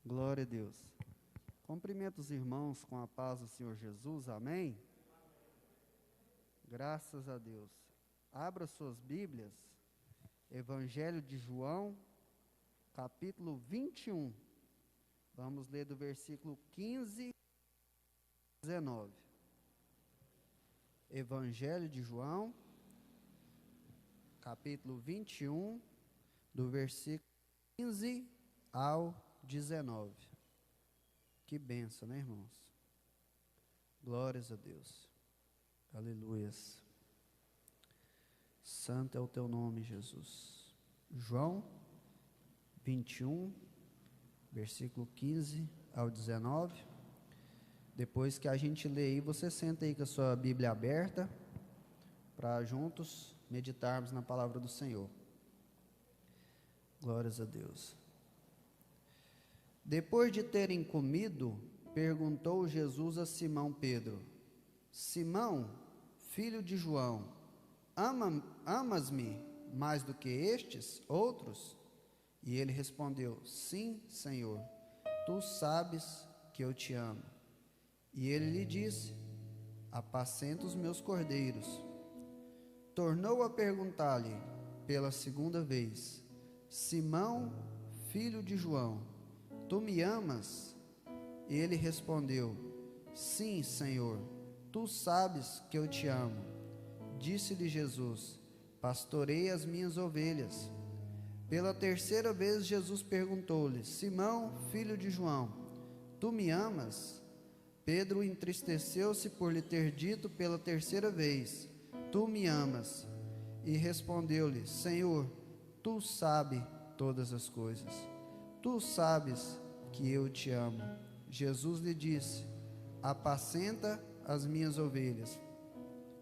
Glória a Deus. Cumprimento os irmãos com a paz do Senhor Jesus, amém? Graças a Deus. Abra suas Bíblias, Evangelho de João, capítulo 21. Vamos ler do versículo 15 a 19. Evangelho de João, capítulo 21, do versículo 15 ao 19. Que bênção, né, irmãos? Glórias a Deus. Aleluias. Santo é o teu nome, Jesus. João 21, versículo 15 ao 19. Depois que a gente lê aí, você senta aí com a sua Bíblia aberta, para juntos meditarmos na palavra do Senhor. Glórias a Deus. Depois de terem comido, perguntou Jesus a Simão Pedro: Simão, filho de João, amas-me mais do que estes outros? E ele respondeu: Sim, Senhor, tu sabes que eu te amo. E ele lhe disse: Apacenta os meus cordeiros. Tornou a perguntar-lhe pela segunda vez: Simão, filho de João, tu me amas? E ele respondeu: Sim, Senhor, tu sabes que eu te amo. Disse-lhe Jesus: Pastoreia as minhas ovelhas. Pela terceira vez Jesus perguntou-lhe: Simão, filho de João, tu me amas? Pedro entristeceu-se por lhe ter dito pela terceira vez: Tu me amas? E respondeu-lhe: Senhor, tu sabes todas as coisas. Tu sabes que eu te amo. Jesus lhe disse: Apacenta as minhas ovelhas.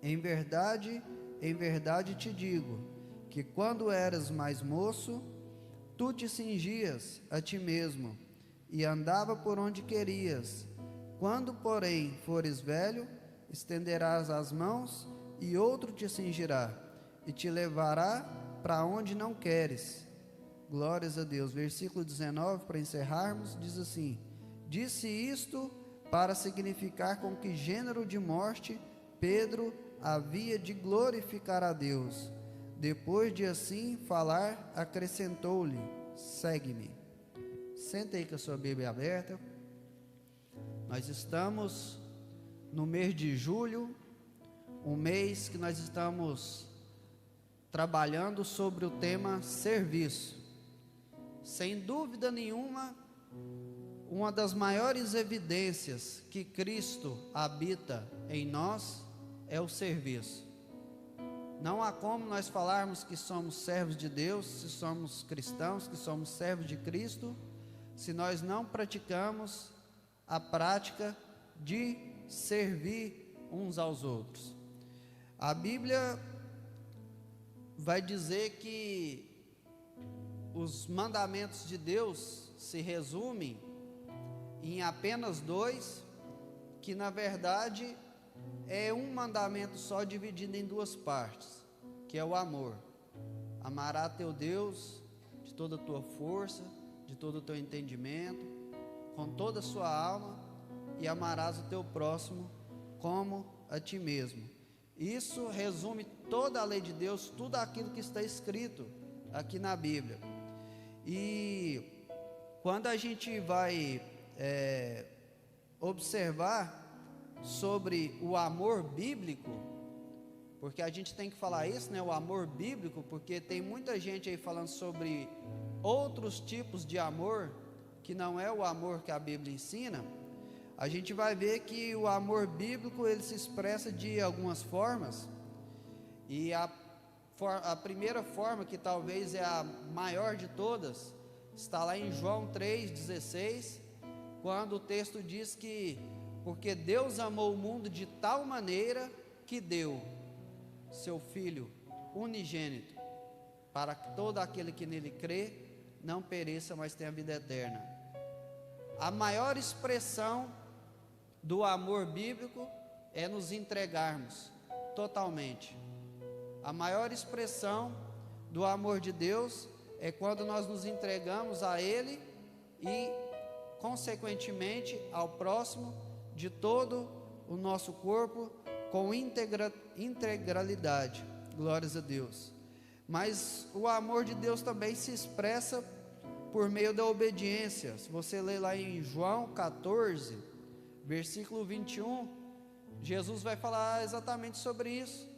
Em verdade te digo, que quando eras mais moço, tu te cingias a ti mesmo, e andava por onde querias. Quando, porém, fores velho, estenderás as mãos, e outro te cingirá, e te levará para onde não queres. Glórias a Deus. Versículo 19, para encerrarmos, diz assim: Disse isto para significar com que gênero de morte Pedro havia de glorificar a Deus. Depois de assim falar, acrescentou-lhe: Segue-me. Senta aí com a sua Bíblia aberta. Nós estamos no mês de julho, um mês que nós estamos trabalhando sobre o tema serviço. Sem dúvida nenhuma, uma das maiores evidências que Cristo habita em nós é o serviço. Não há como nós falarmos que somos servos de Deus, se somos cristãos, que somos servos de Cristo, se nós não praticamos a prática de servir uns aos outros. A Bíblia vai dizer que os mandamentos de Deus se resumem em apenas dois, que na verdade é um mandamento só dividido em duas partes, que é o amor. Amará teu Deus de toda a tua força, de todo o teu entendimento, com toda a sua alma, e amarás o teu próximo como a ti mesmo. Isso resume toda a lei de Deus, tudo aquilo que está escrito aqui na Bíblia. E quando a gente vai observar sobre o amor bíblico, porque a gente tem que falar isso, né? O amor bíblico, porque tem muita gente aí falando sobre outros tipos de amor, que não é o amor que a Bíblia ensina. A gente vai ver que o amor bíblico, ele se expressa de algumas formas, e a primeira forma, que talvez é a maior de todas, está lá em João 3,16, quando o texto diz que porque Deus amou o mundo de tal maneira que deu seu Filho unigênito, para que todo aquele que nele crê não pereça, mas tenha vida eterna. A maior expressão do amor bíblico é nos entregarmos totalmente. A maior expressão do amor de Deus é quando nós nos entregamos a Ele e consequentemente ao próximo de todo o nosso corpo com integralidade. Glórias a Deus. Mas o amor de Deus também se expressa por meio da obediência. Se você ler lá em João 14, versículo 21, Jesus vai falar exatamente sobre isso,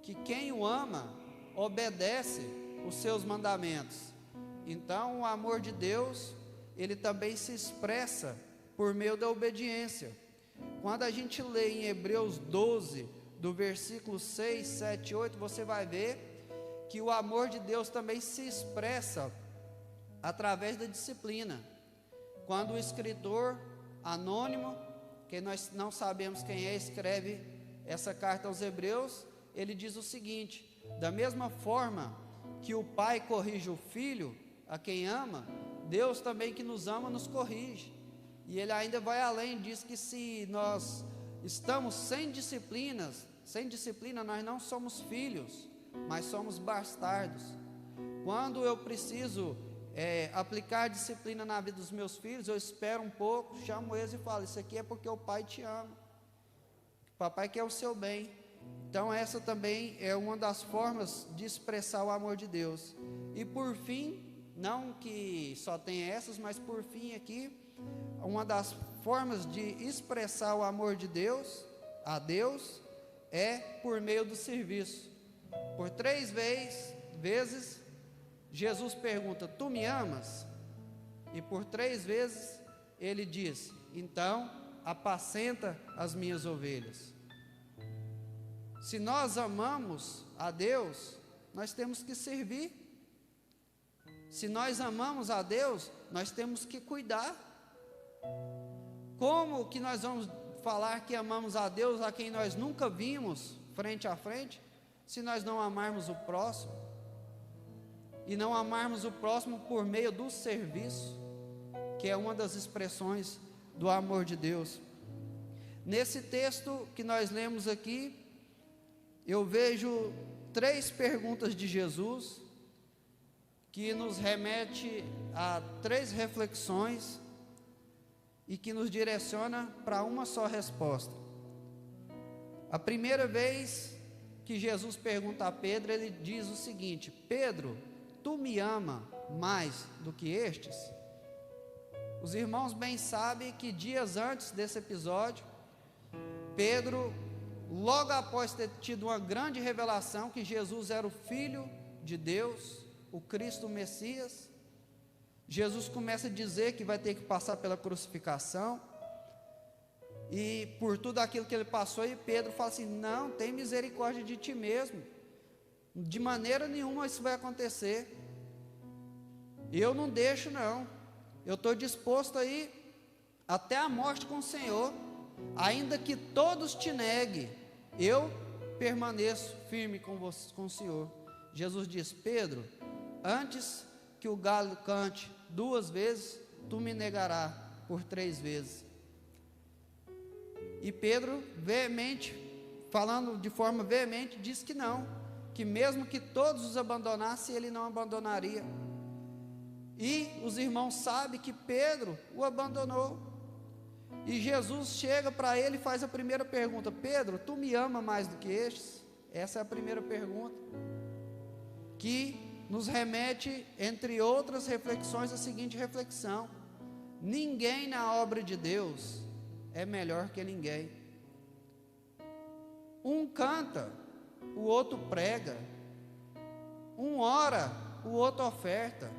que quem o ama obedece os seus mandamentos. Então o amor de Deus, ele também se expressa por meio da obediência. Quando a gente lê em Hebreus 12, do versículo 6, 7, 8, você vai ver que o amor de Deus também se expressa através da disciplina. Quando o escritor anônimo, que nós não sabemos quem é, escreve essa carta aos Hebreus, ele diz o seguinte: da mesma forma que o pai corrige o filho, a quem ama, Deus também que nos ama nos corrige. E ele ainda vai além, diz que se nós estamos sem disciplina, nós não somos filhos, mas somos bastardos. Quando eu preciso aplicar disciplina na vida dos meus filhos, eu espero um pouco, chamo eles e falo: isso aqui é porque o pai te ama, o papai quer o seu bem. Então essa também é uma das formas de expressar o amor de Deus. E por fim, não que só tenha essas, mas por fim aqui, uma das formas de expressar o amor de Deus, a Deus, é por meio do serviço. Por 3 vezes, Jesus pergunta: tu me amas? E por 3 vezes, ele diz: então, apacenta as minhas ovelhas. Se nós amamos a Deus, nós temos que servir. Se nós amamos a Deus, nós temos que cuidar. Como que nós vamos falar que amamos a Deus a quem nós nunca vimos frente a frente, se nós não amarmos o próximo? E não amarmos o próximo por meio do serviço, que é uma das expressões do amor de Deus. Nesse texto que nós lemos aqui, eu vejo 3 perguntas de Jesus, que nos remete a 3 reflexões e que nos direciona para uma só resposta. A primeira vez que Jesus pergunta a Pedro, ele diz o seguinte: Pedro, tu me ama mais do que estes? Os irmãos bem sabem que dias antes desse episódio, Pedro, logo após ter tido uma grande revelação que Jesus era o Filho de Deus, o Cristo Messias, Jesus começa a dizer que vai ter que passar pela crucificação, e por tudo aquilo que ele passou, e Pedro fala assim: não, tem misericórdia de ti mesmo, de maneira nenhuma isso vai acontecer, eu não deixo não, eu estou disposto a ir até a morte com o Senhor, ainda que todos te neguem, eu permaneço firme com o Senhor. Jesus diz: Pedro, antes que o galo cante 2 vezes, tu me negarás por 3 vezes. E Pedro, veemente, falando de forma veemente, diz que não, que mesmo que todos os abandonassem, ele não abandonaria. E os irmãos sabem que Pedro o abandonou. E Jesus chega para ele e faz a primeira pergunta: Pedro, tu me ama mais do que estes? Essa é a primeira pergunta, que nos remete, entre outras reflexões, a seguinte reflexão: ninguém na obra de Deus é melhor que ninguém. Um canta, o outro prega, um ora, o outro oferta,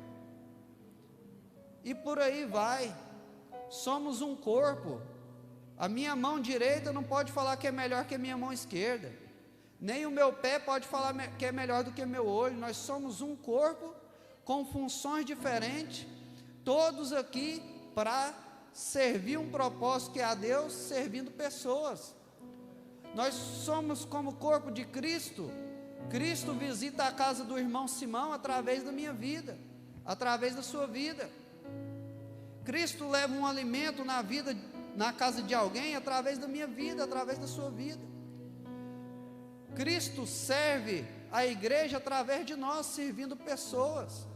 e por aí vai. Somos um corpo. A minha mão direita não pode falar que é melhor que a minha mão esquerda, nem o meu pé pode falar que é melhor do que o meu olho. Nós somos um corpo com funções diferentes, todos aqui para servir um propósito que é a Deus, servindo pessoas. Nós somos como corpo de Cristo. Cristo visita a casa do irmão Simão através da minha vida, através da sua vida. Cristo leva um alimento na casa de alguém através da minha vida, através da sua vida. Cristo serve a igreja através de nós, servindo pessoas.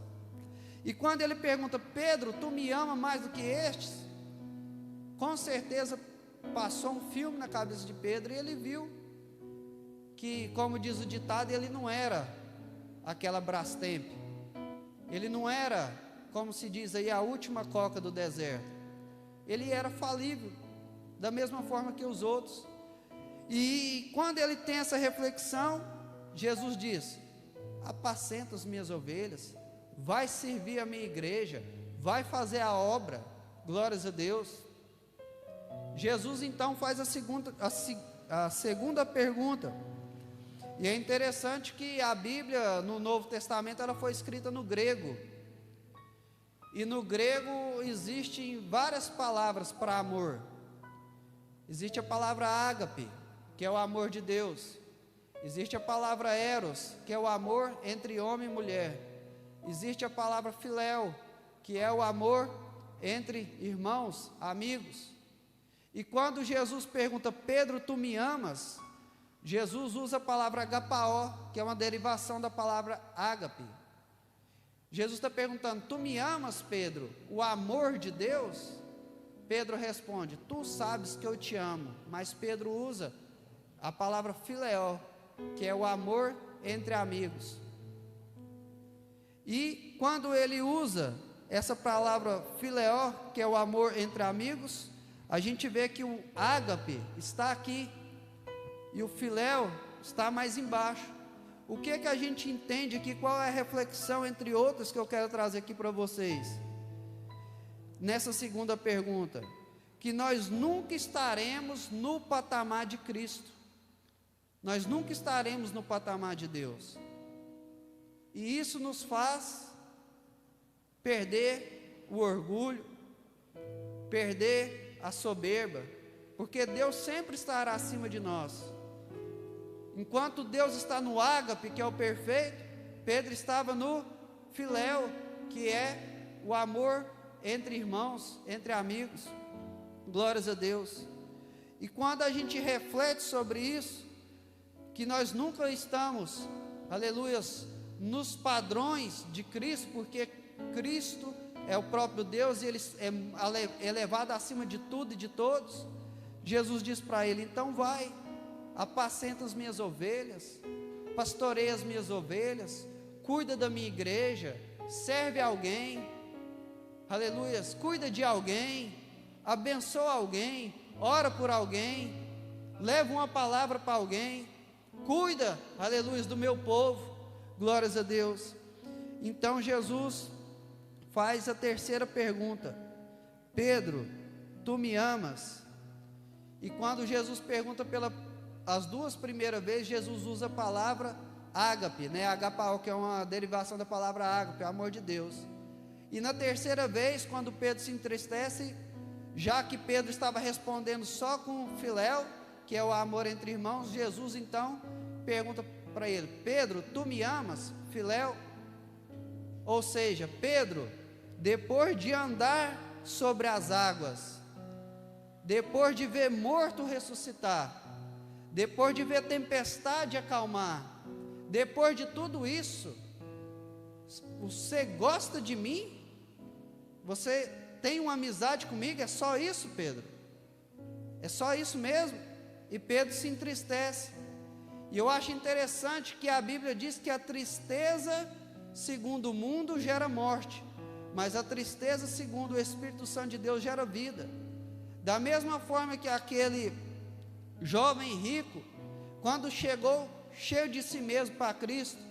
E quando ele pergunta: Pedro, tu me ama mais do que estes? com certeza passou um filme na cabeça de Pedro, e ele viu que, como diz o ditado, ele não era aquela Brastemp, ele não era, como se diz aí, a última coca do deserto, ele era falível, da mesma forma que os outros. E quando ele tem essa reflexão, Jesus diz: apacenta as minhas ovelhas, vai servir a minha igreja, vai fazer a obra. Glórias a Deus. Jesus então faz a segunda pergunta. E é interessante que a Bíblia no Novo Testamento ela foi escrita no grego. E no grego existem várias palavras para amor. Existe a palavra ágape, que é o amor de Deus. Existe a palavra eros, que é o amor entre homem e mulher. Existe a palavra filéu, que é o amor entre irmãos, amigos. E quando Jesus pergunta: Pedro, tu me amas? Jesus usa a palavra agapaó, que é uma derivação da palavra ágape. Jesus está perguntando: tu me amas, Pedro? O amor de Deus? Pedro responde: tu sabes que eu te amo. Mas Pedro usa a palavra filéu, que é o amor entre amigos. E quando ele usa essa palavra filéu, que é o amor entre amigos, a gente vê que o ágape está aqui e o filéu está mais embaixo. O que que a gente entende aqui? Qual é a reflexão, entre outras, que eu quero trazer aqui para vocês nessa segunda pergunta? Que nós nunca estaremos no patamar de Cristo, nós nunca estaremos no patamar de Deus, e isso nos faz perder o orgulho, perder a soberba, porque Deus sempre estará acima de nós. Enquanto Deus está no ágape, que é o perfeito, Pedro estava no filéu, que é o amor entre irmãos, entre amigos. Glórias a Deus. E quando a gente reflete sobre isso, que nós nunca estamos, aleluias, nos padrões de Cristo, porque Cristo é o próprio Deus, e Ele é elevado acima de tudo e de todos. Jesus diz para ele: então vai, apacenta as minhas ovelhas, pastoreia as minhas ovelhas, cuida da minha igreja, serve alguém, aleluias, cuida de alguém, abençoa alguém, ora por alguém, leva uma palavra para alguém, cuida, aleluias, do meu povo. Glórias a Deus. Então Jesus faz a terceira pergunta: Pedro, tu me amas? E quando Jesus pergunta as duas primeiras vezes, Jesus usa a palavra ágape, né? Agapaó, que é uma derivação da palavra ágape, amor de Deus. E na terceira vez, quando Pedro se entristece, já que Pedro estava respondendo só com filéu, que é o amor entre irmãos, Jesus então pergunta para ele: Pedro, tu me amas? Filéu. Ou seja, Pedro, depois de andar sobre as águas, depois de ver morto ressuscitar, depois de ver tempestade acalmar, depois de tudo isso, você gosta de mim? Você tem uma amizade comigo? É só isso, Pedro? É só isso mesmo? E Pedro se entristece. E eu acho interessante que a Bíblia diz que a tristeza segundo o mundo gera morte, mas a tristeza segundo o Espírito Santo de Deus gera vida. Da mesma forma que aquele jovem rico, quando chegou cheio de si mesmo para Cristo,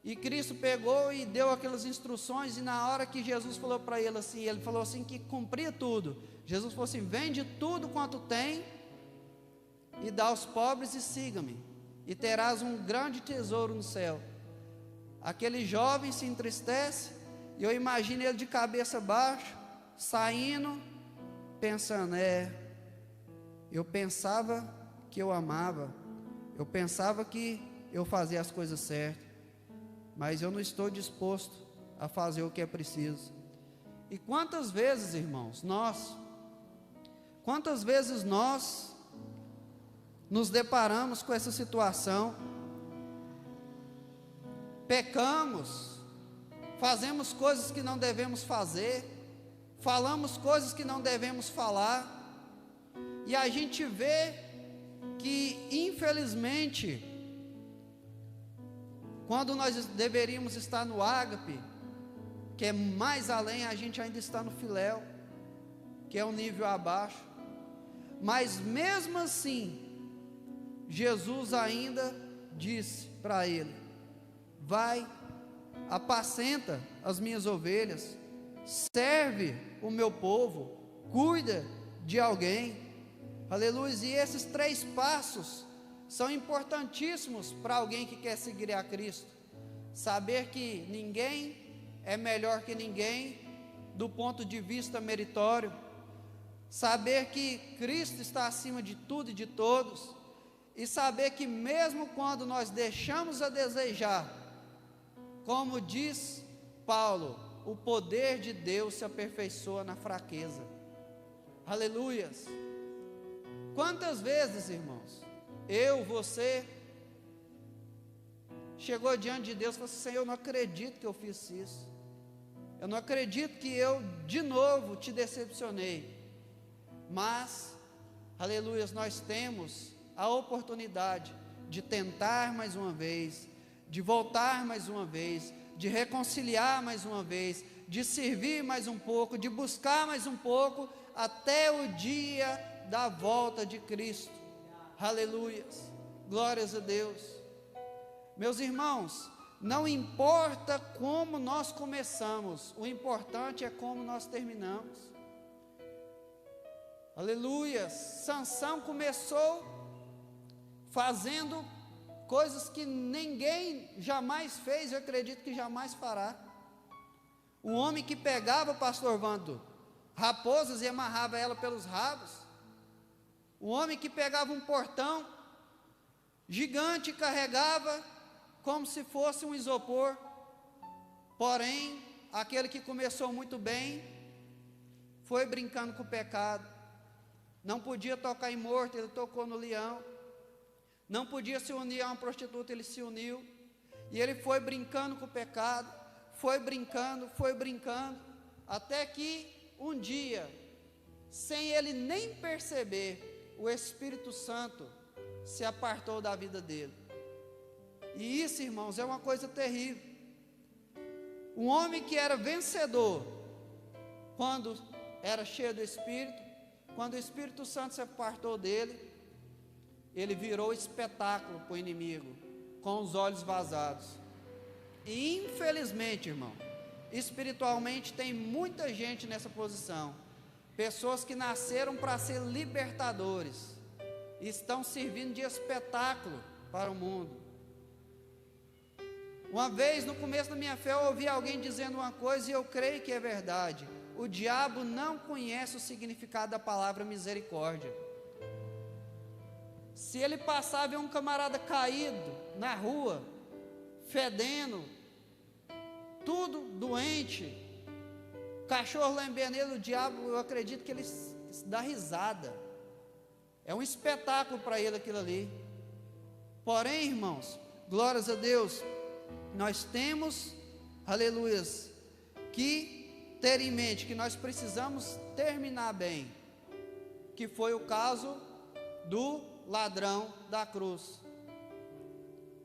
e Cristo pegou e deu aquelas instruções, e na hora que Jesus falou para ele assim, ele falou assim que cumpria tudo. Jesus falou assim: vende tudo quanto tem e dá aos pobres e siga-me, e terás um grande tesouro no céu. Aquele jovem se entristece, e eu imagino ele de cabeça baixa, saindo, pensando: eu pensava que eu amava, eu pensava que eu fazia as coisas certas, mas eu não estou disposto a fazer o que é preciso. E quantas vezes, irmãos, quantas vezes nós nos deparamos com essa situação, pecamos, fazemos coisas que não devemos fazer, falamos coisas que não devemos falar, E a gente vê que, infelizmente, quando nós deveríamos estar no ágape, que é mais além, a gente ainda está no filéu, que é um nível abaixo. Mas mesmo assim, Jesus ainda disse para ele: vai, apacenta as minhas ovelhas, serve o meu povo, cuida de alguém. Aleluia. E esses 3 passos são importantíssimos para alguém que quer seguir a Cristo. Saber que ninguém é melhor que ninguém do ponto de vista meritório. Saber que Cristo está acima de tudo e de todos. E saber que mesmo quando nós deixamos a desejar, como diz Paulo, o poder de Deus se aperfeiçoa na fraqueza. Aleluias. Quantas vezes, irmãos, você chegou diante de Deus e falou assim: Senhor, eu não acredito que eu fiz isso, eu não acredito que eu de novo te decepcionei. Mas, aleluia, nós temos a oportunidade de tentar mais uma vez, de voltar mais uma vez, de reconciliar mais uma vez, de servir mais um pouco, de buscar mais um pouco, até o dia da volta de Cristo. Aleluias, glórias a Deus. Meus irmãos, não importa como nós começamos, o importante é como nós terminamos. Aleluias. Sansão começou fazendo coisas que ninguém jamais fez, eu acredito que jamais fará. Um homem que pegava, pastor Vando, raposas e amarrava ela pelos rabos. Um homem que pegava um portão gigante e carregava como se fosse um isopor. Porém, aquele que começou muito bem, foi brincando com o pecado. Não podia tocar em morto, ele tocou no leão. Não podia se unir a uma prostituta, ele se uniu. E ele foi brincando com o pecado, foi brincando, até que um dia, sem ele nem perceber, o Espírito Santo se apartou da vida dele. E isso, irmãos, é uma coisa terrível. Um homem que era vencedor, quando era cheio do Espírito, quando o Espírito Santo se apartou dele, ele virou espetáculo para o inimigo, com os olhos vazados. E infelizmente, irmão, espiritualmente tem muita gente nessa posição. Pessoas que nasceram para ser libertadores, estão servindo de espetáculo para o mundo. Uma vez, no começo da minha fé, eu ouvi alguém dizendo uma coisa e eu creio que é verdade. O diabo não conhece o significado da palavra misericórdia. Se ele passar e ver um camarada caído na rua, fedendo, tudo doente, cachorro lambendo ele, o diabo, eu acredito que ele dá risada. É um espetáculo para ele aquilo ali. Porém, irmãos, glórias a Deus, nós temos, aleluias, que ter em mente que nós precisamos terminar bem, que foi o caso do ladrão da cruz,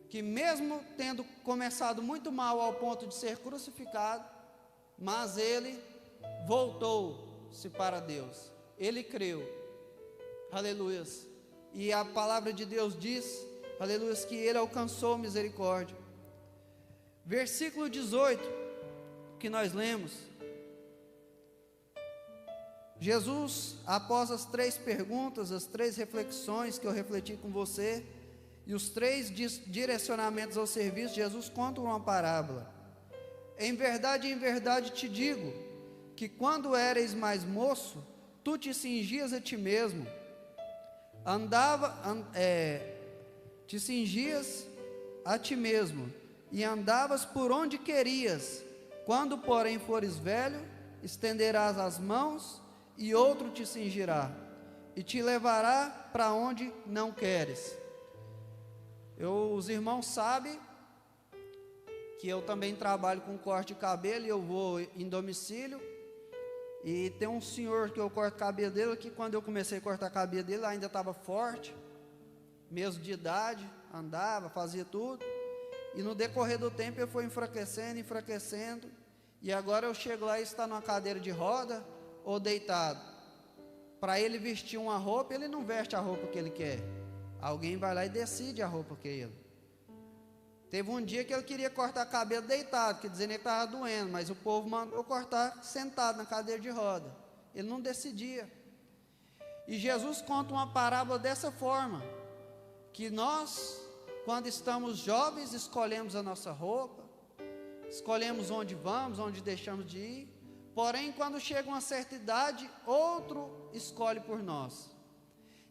que mesmo tendo começado muito mal ao ponto de ser crucificado, mas ele voltou-se para Deus, ele creu, aleluias, e a palavra de Deus diz, aleluias, que ele alcançou misericórdia. Versículo 18, que nós lemos, Jesus, após as 3 perguntas, as 3 reflexões que eu refleti com você, e os 3 direcionamentos ao serviço, Jesus conta uma parábola. Em verdade te digo, que quando eres mais moço, tu te cingias a ti mesmo, te cingias a ti mesmo, e andavas por onde querias. Quando, porém, fores velho, estenderás as mãos, e outro te cingirá, e te levará para onde não queres. Os irmãos sabem que eu também trabalho com corte de cabelo, e eu vou em domicílio, E tem um senhor que eu corto o cabelo dele, que quando eu comecei a cortar o cabelo dele, ainda estava forte, mesmo de idade, andava, fazia tudo. E no decorrer do tempo ele foi enfraquecendo, enfraquecendo. E agora eu chego lá e está numa cadeira de roda ou deitado. Para ele vestir uma roupa, ele não veste a roupa que ele quer. Alguém vai lá e decide a roupa que ele. Teve um dia que ele queria cortar cabelo deitado, que dizendo que ele estava doendo, mas o povo mandou cortar sentado na cadeira de roda. Ele não decidia. E Jesus conta uma parábola dessa forma, que nós, quando estamos jovens, escolhemos a nossa roupa, escolhemos onde vamos, onde deixamos de ir, porém, quando chega uma certa idade, outro escolhe por nós.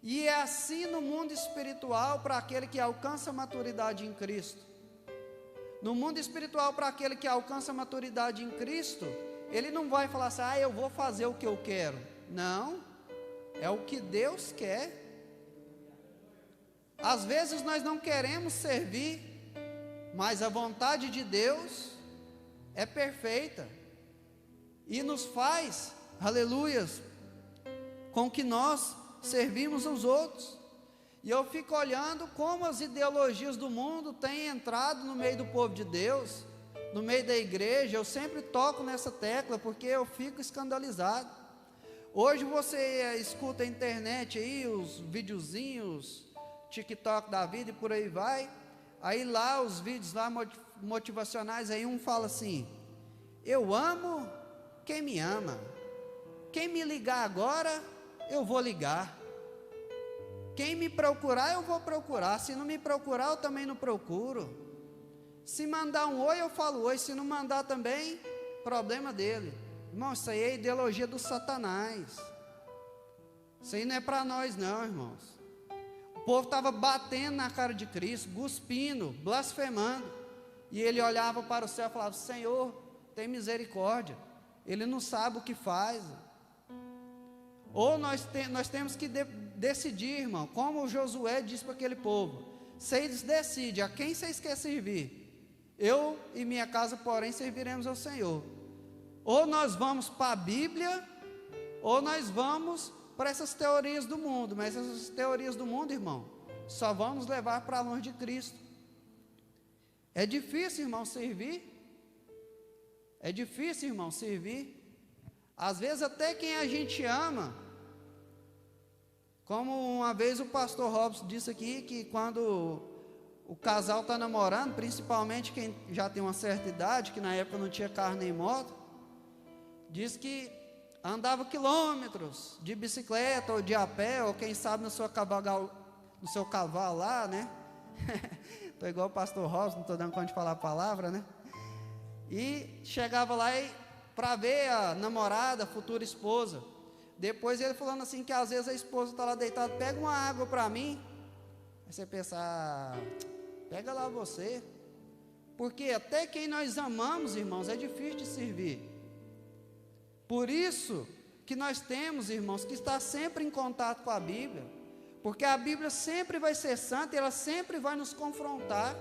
E é assim no mundo espiritual para aquele que alcança a maturidade em Cristo. No mundo espiritual, para aquele que alcança a maturidade em Cristo, ele não vai falar assim, eu vou fazer o que eu quero. Não, é o que Deus quer. Às vezes nós não queremos servir, mas a vontade de Deus é perfeita e nos faz, aleluias, com que nós servimos os outros. E eu fico olhando como as ideologias do mundo têm entrado no meio do povo de Deus, no meio da igreja. Eu sempre toco nessa tecla porque eu fico escandalizado. Hoje você escuta a internet aí, os videozinhos, TikTok da vida e por aí vai. Aí lá os vídeos lá motivacionais, aí um fala assim: eu amo quem me ama. Quem me ligar agora, eu vou ligar. Quem me procurar, eu vou procurar. Se não me procurar, eu também não procuro. Se mandar um oi, eu falo oi. Se não mandar também, problema dele. Irmão, isso aí é ideologia do Satanás. Isso aí não é para nós não, irmãos. O povo estava batendo na cara de Cristo, cuspindo, blasfemando. E ele olhava para o céu e falava: Senhor, tem misericórdia. Ele não sabe o que faz. Ou nós temos que decidir, irmão, como Josué disse para aquele povo: vocês decidem a quem vocês querem servir. Eu e minha casa, porém, serviremos ao Senhor. Ou nós vamos para a Bíblia, ou nós vamos para essas teorias do mundo. Mas essas teorias do mundo, irmão, só vão nos levar para longe de Cristo. É difícil, irmão, servir. É difícil, irmão, servir. Às vezes até quem a gente ama. Como uma vez o pastor Robson disse aqui, que quando o casal está namorando, principalmente quem já tem uma certa idade, que na época não tinha carro nem moto, diz que andava quilômetros de bicicleta ou de a pé, ou quem sabe no seu cavalo lá, né? Estou igual o pastor Robson, não estou dando conta de falar a palavra, né? E chegava lá para ver a namorada, a futura esposa. Depois ele falando assim, que às vezes a esposa está lá deitada: pega uma água para mim. Aí você pensa: pega lá você. Porque até quem nós amamos, irmãos, é difícil de servir. Por isso que nós temos, irmãos, que estar sempre em contato com a Bíblia. Porque a Bíblia sempre vai ser santa e ela sempre vai nos confrontar.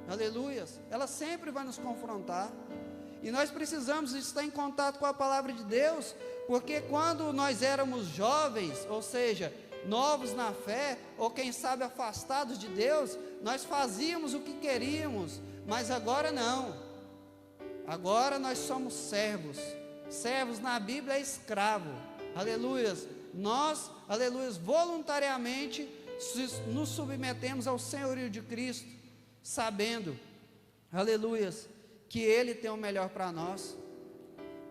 Aleluias. Ela sempre vai nos confrontar. E nós precisamos estar em contato com a palavra de Deus, porque quando nós éramos jovens, ou seja, novos na fé, ou quem sabe afastados de Deus, nós fazíamos o que queríamos, mas agora não. Agora nós somos servos. Servos na Bíblia é escravo. Aleluias. Nós, aleluias, voluntariamente nos submetemos ao senhorio de Cristo, sabendo, aleluias, que Ele tem o melhor para nós.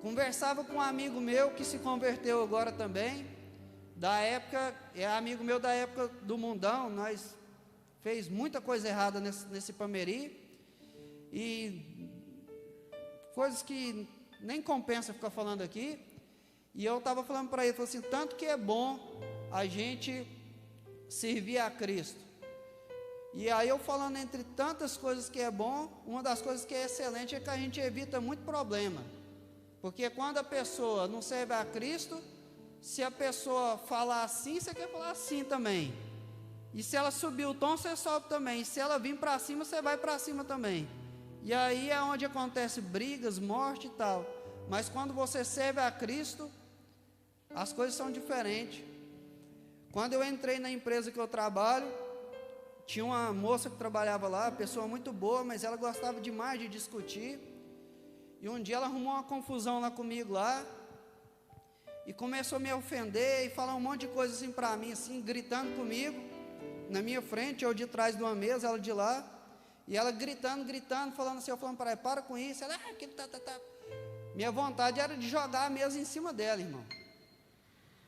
Conversava com um amigo meu que se converteu agora também, da época, é amigo meu da época do mundão. Nós fez muita coisa errada nesse Pameri, e coisas que nem compensa ficar falando aqui. E eu estava falando para ele, falei assim: tanto que é bom a gente servir a Cristo. E aí eu falando entre tantas coisas que é bom, uma das coisas que é excelente é que a gente evita muito problema. Porque quando a pessoa não serve a Cristo, se a pessoa falar assim, você quer falar assim também. E se ela subir o tom, você sobe também. E se ela vir para cima, você vai para cima também. E aí é onde acontece brigas, morte e tal. mas quando você serve a Cristo, as coisas são diferentes. Quando eu entrei na empresa que eu trabalho, tinha uma moça que trabalhava lá, pessoa muito boa, mas ela gostava demais de discutir. E um dia ela arrumou uma confusão lá comigo lá, e começou a me ofender e falar um monte de coisa assim para mim, assim, gritando comigo, na minha frente, eu de trás de uma mesa, ela de lá, e ela gritando, falando assim, eu falando para ela, para com isso, ela, que tá. Minha vontade era de jogar a mesa em cima dela, irmão.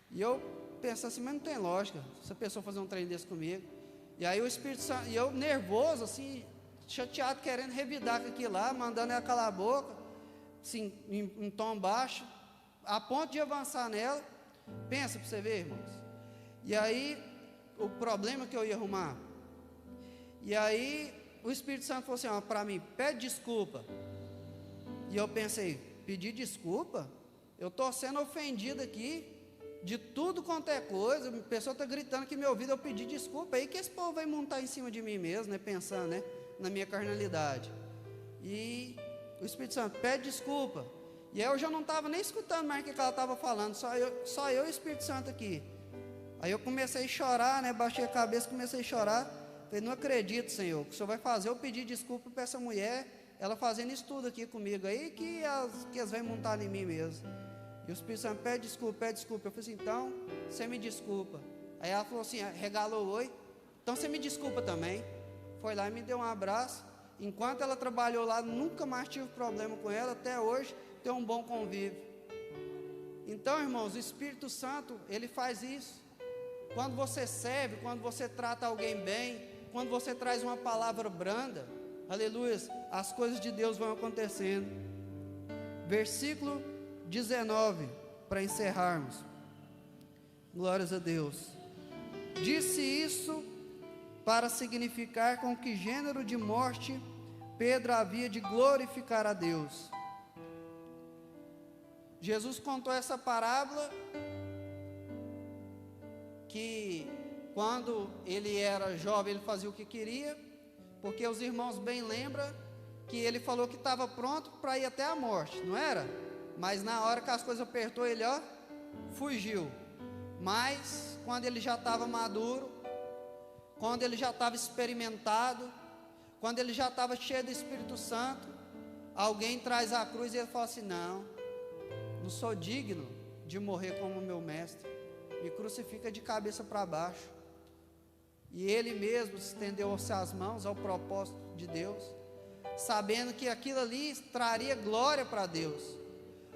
E eu pensei assim, mas não tem lógica, essa pessoa fazer um trem desse comigo. E aí o Espírito Santo, e eu nervoso, assim, chateado, querendo revidar com aquilo lá, mandando ela calar a boca, assim, em tom baixo, a ponto de avançar nela. Pensa para você ver, irmãos. E aí, o problema que eu ia arrumar. E aí, o Espírito Santo falou assim, ó, para mim, pede desculpa. E eu pensei, pedir desculpa? Eu estou sendo ofendido aqui, de tudo quanto é coisa, a pessoa está gritando que meu ouvido, eu pedi desculpa, aí que esse povo vai montar em cima de mim mesmo, né, pensando, né, na minha carnalidade. E o Espírito Santo, pede desculpa. E aí eu já não estava nem escutando mais o que ela estava falando, só eu e o Espírito Santo aqui. Aí eu comecei a chorar, né, baixei a cabeça, comecei a chorar. Falei, não acredito, Senhor, que o Senhor vai fazer eu pedir desculpa para essa mulher, ela fazendo isso tudo aqui comigo, aí que elas vão montar em mim mesmo. E o Espírito Santo, pede desculpa. Eu falei assim, então, você me desculpa. Aí ela falou assim, regalou o oi, então você me desculpa também. Foi lá e me deu um abraço. Enquanto ela trabalhou lá, nunca mais tive problema com ela, até hoje, tem um bom convívio. Então, irmãos, o Espírito Santo, ele faz isso. Quando você serve, quando você trata alguém bem, quando você traz uma palavra branda, aleluia, as coisas de Deus vão acontecendo. Versículo 19, para encerrarmos. Glórias a Deus. Disse isso para significar com que gênero de morte Pedro havia de glorificar a Deus. Jesus contou essa parábola que quando ele era jovem ele fazia o que queria, porque os irmãos bem lembram que ele falou que estava pronto para ir até a morte, não era? Mas na hora que as coisas apertou ele, ó, fugiu. Mas quando ele já estava maduro, quando ele já estava experimentado, quando ele já estava cheio do Espírito Santo, alguém traz a cruz e ele fala assim, não sou digno de morrer como meu mestre, me crucifica de cabeça para baixo. E ele mesmo estendeu as mãos ao propósito de Deus, sabendo que aquilo ali traria glória para Deus.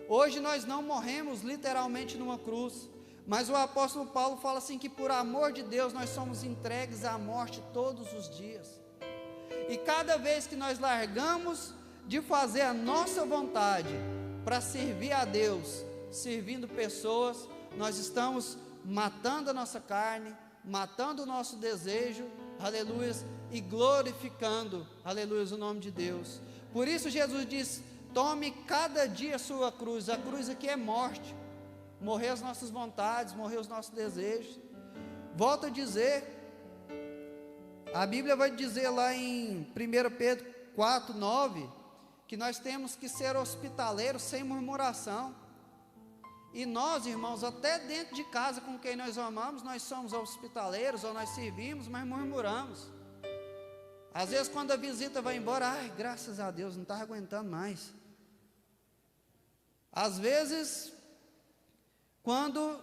Hoje nós não morremos literalmente numa cruz, mas o apóstolo Paulo fala assim, que por amor de Deus nós somos entregues à morte todos os dias. E cada vez que nós largamos de fazer a nossa vontade para servir a Deus, servindo pessoas, nós estamos matando a nossa carne, matando o nosso desejo, aleluia, e glorificando, aleluia, o nome de Deus. Por isso Jesus diz, tome cada dia a sua cruz. A cruz aqui é morte, morrer as nossas vontades, morrer os nossos desejos. Volto a dizer, a Bíblia vai dizer lá em 1 Pedro 4, 9, que nós temos que ser hospitaleiros sem murmuração. E nós, irmãos, até dentro de casa com quem nós amamos, nós somos hospitaleiros, ou nós servimos, mas murmuramos. Às vezes quando a visita vai embora, ai, graças a Deus, não está aguentando mais. Às vezes, quando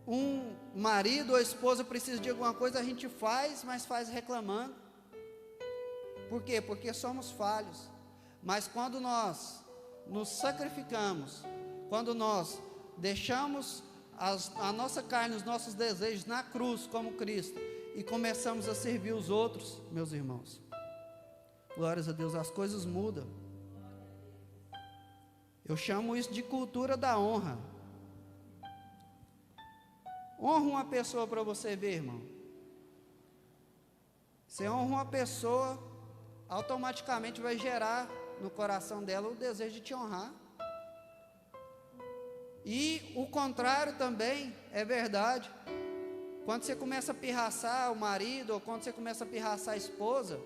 um marido ou esposa precisa de alguma coisa, a gente faz, mas faz reclamando. Por quê? Porque somos falhos. Mas quando nós nos sacrificamos, quando nós deixamos a nossa carne, os nossos desejos na cruz como Cristo, e começamos a servir os outros, meus irmãos, glórias a Deus, as coisas mudam. Eu chamo isso de cultura da honra. Honra uma pessoa para você ver, irmão. Você honra uma pessoa, automaticamente vai gerar no coração dela o desejo de te honrar. E o contrário também é verdade. Quando você começa a pirraçar o marido, ou quando você começa a pirraçar a esposa,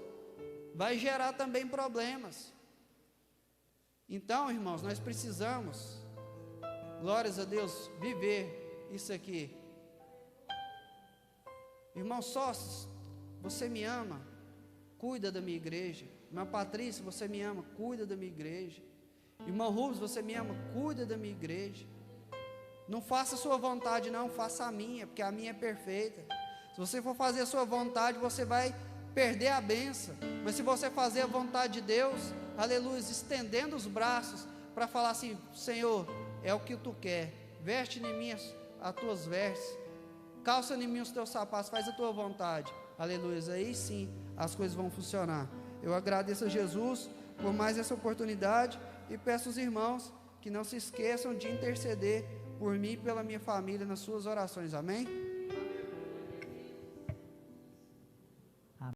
vai gerar também problemas. Então, irmãos, nós precisamos, glórias a Deus, viver isso aqui. Irmão Sócio, você me ama, cuida da minha igreja. Irmã Patrícia, você me ama, cuida da minha igreja. Irmão Rubens, você me ama, cuida da minha igreja. Não faça a sua vontade não, faça a minha, porque a minha é perfeita. Se você for fazer a sua vontade, você vai perder a bênção. Mas se você fazer a vontade de Deus, aleluia, estendendo os braços, para falar assim: Senhor, é o que tu quer, veste em mim as tuas vestes, calça em mim os teus sapatos, faz a tua vontade, aleluia, aí sim as coisas vão funcionar. Eu agradeço a Jesus por mais essa oportunidade e peço aos irmãos que não se esqueçam de interceder por mim e pela minha família nas suas orações, amém?